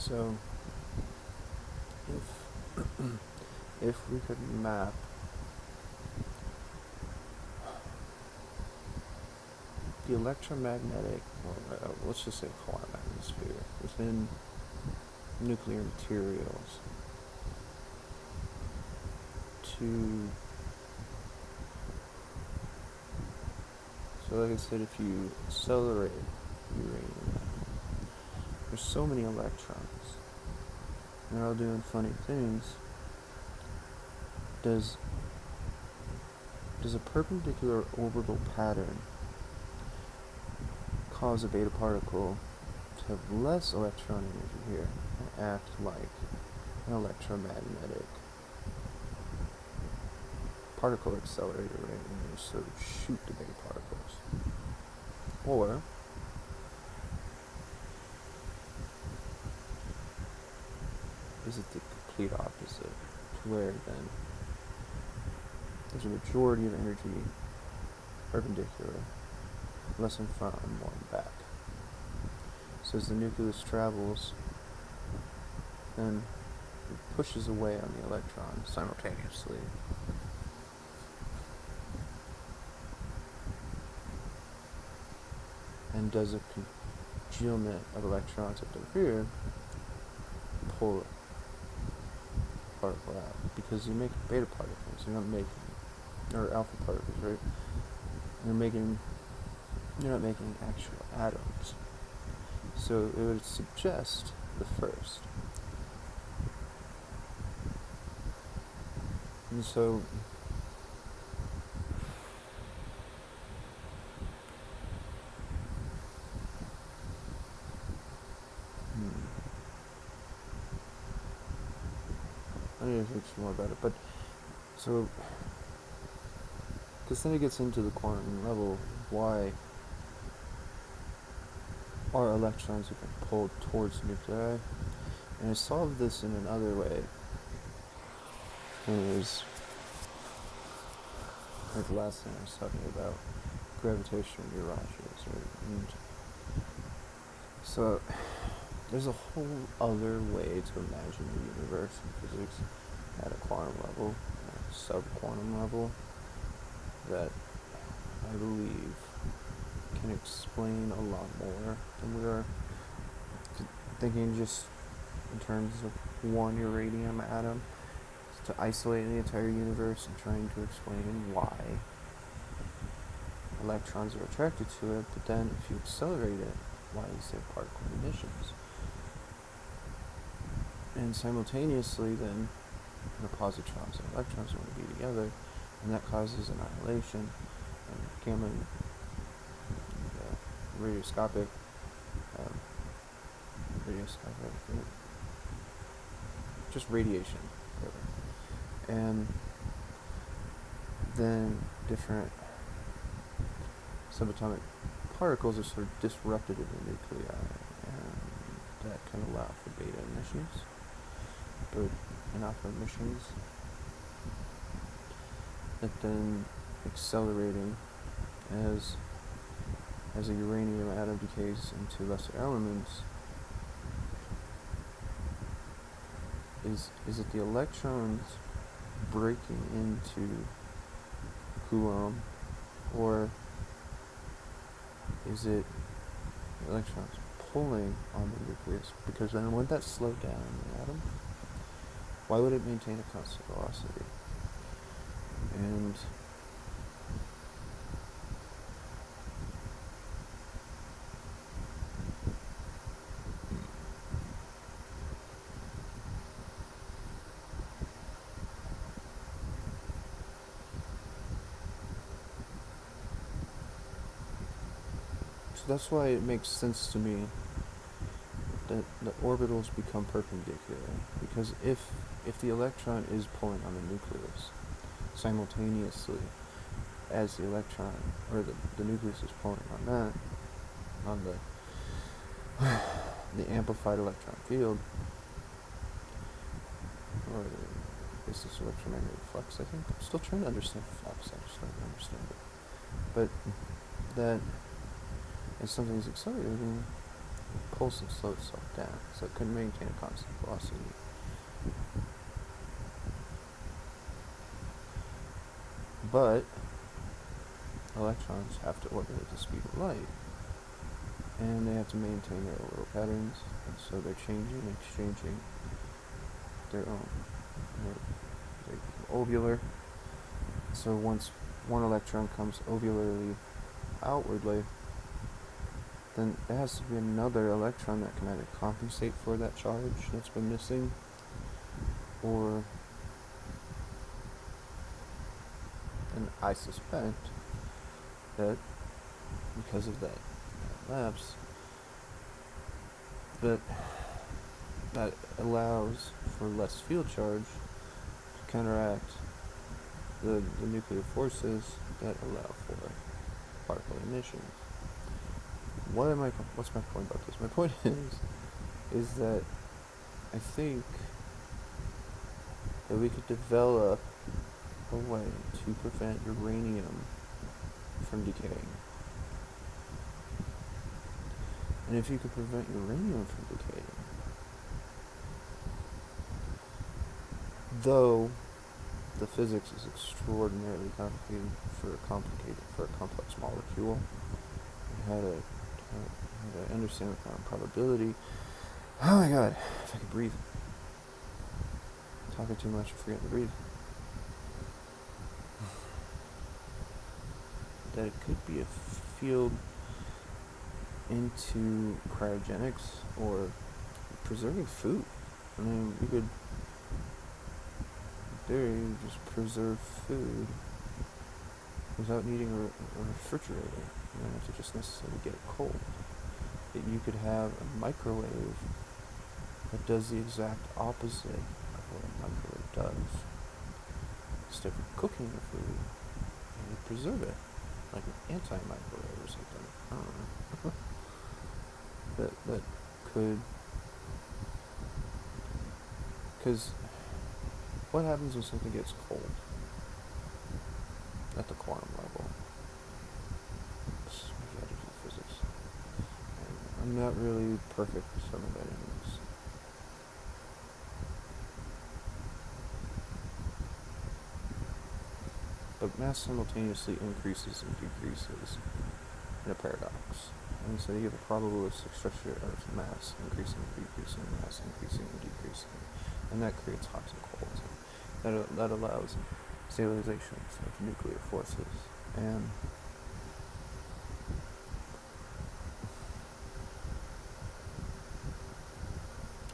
So, if if we could map the electromagnetic, or let's just say quantum atmosphere within nuclear materials to, so like I said, if you accelerate uranium, there's so many electrons, and they're all doing funny things. Does a perpendicular orbital pattern cause a beta particle to have less electron energy here and act like an electromagnetic particle accelerator, right? And you sort of shoot the beta particles? Or is it the complete opposite, to where then there's a majority of energy perpendicular, less in front and more in back? So as the nucleus travels, then it pushes away on the electron simultaneously. And does a congealment of electrons up to here pull a particle out? Because you make beta particles, you're not making, or alpha particles, right? You're not making actual atoms. So it would suggest the first. And so I need to think some more about it, but so, because then it gets into the quantum level, why are electrons even pulled towards nuclei? And I solved this in another way. And it was like the last thing I was talking about, gravitational mirages, right? And so there's a whole other way to imagine the universe in physics at a quantum level, a sub-quantum level, that I believe can explain a lot more than we are thinking just in terms of one uranium atom, to isolate the entire universe and trying to explain why electrons are attracted to it, but then if you accelerate it, why is there particle emissions? And simultaneously then, positrons and electrons want to be together, and that causes annihilation, and gamma radioscopic, just radiation, whatever. And then different subatomic particles are sort of disrupted in the nuclei, and that can allow for beta emissions, and alpha emissions, that then accelerating as a uranium atom decays into lesser elements. Is it the electrons breaking into Coulomb, or is it the electrons pulling on the nucleus? Because then wouldn't that slow down the atom? Why would it maintain a constant velocity? And so that's why it makes sense to me that the orbitals become perpendicular, because if the electron is pulling on the nucleus simultaneously as the electron, or the nucleus is pulling on that, on the amplified electron field, or is this electromagnetic flux? I think I'm still trying to understand flux. I just don't understand it. But that as something is accelerating, pulse and slow itself down, so it can maintain a constant velocity. But electrons have to orbit at the speed of light, and they have to maintain their orbital patterns, and so they're changing and exchanging their own. They're ovular. So once one electron comes ovularly outwardly, then there has to be another electron that can either compensate for that charge that's been missing, or, and I suspect that because of that lapse, that allows for less field charge to counteract the nuclear forces that allow for particle emission. What's my point about this? My point is that I think that we could develop a way to prevent uranium from decaying. And if you could prevent uranium from decaying, though the physics is extraordinarily complicated for a complex molecule, and how to understand the quantum probability. Oh my god, if I could breathe. Talking too much, I forget to breathe. That it could be a field into cryogenics or preserving food. I mean, we could just preserve food without needing a refrigerator. You don't have to just necessarily get it cold. You could have a microwave that does the exact opposite of what a microwave does. Instead of cooking the food, you would preserve it, like an anti-microwave or something. I don't know. that could, because what happens when something gets cold at the quantum level? This is mechanical physics. And I'm not really perfect with thermodynamics. But mass simultaneously increases and decreases in a paradox. And so you have a probabilistic structure of mass increasing and decreasing, mass increasing and decreasing. And that creates hot and cold. That allows stabilization of nuclear forces. And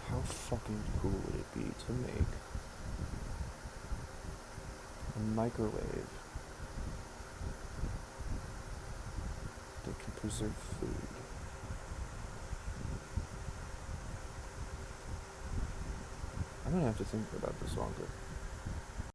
how fucking cool would it be to make a microwave that can preserve food? I'm gonna have to think about this longer.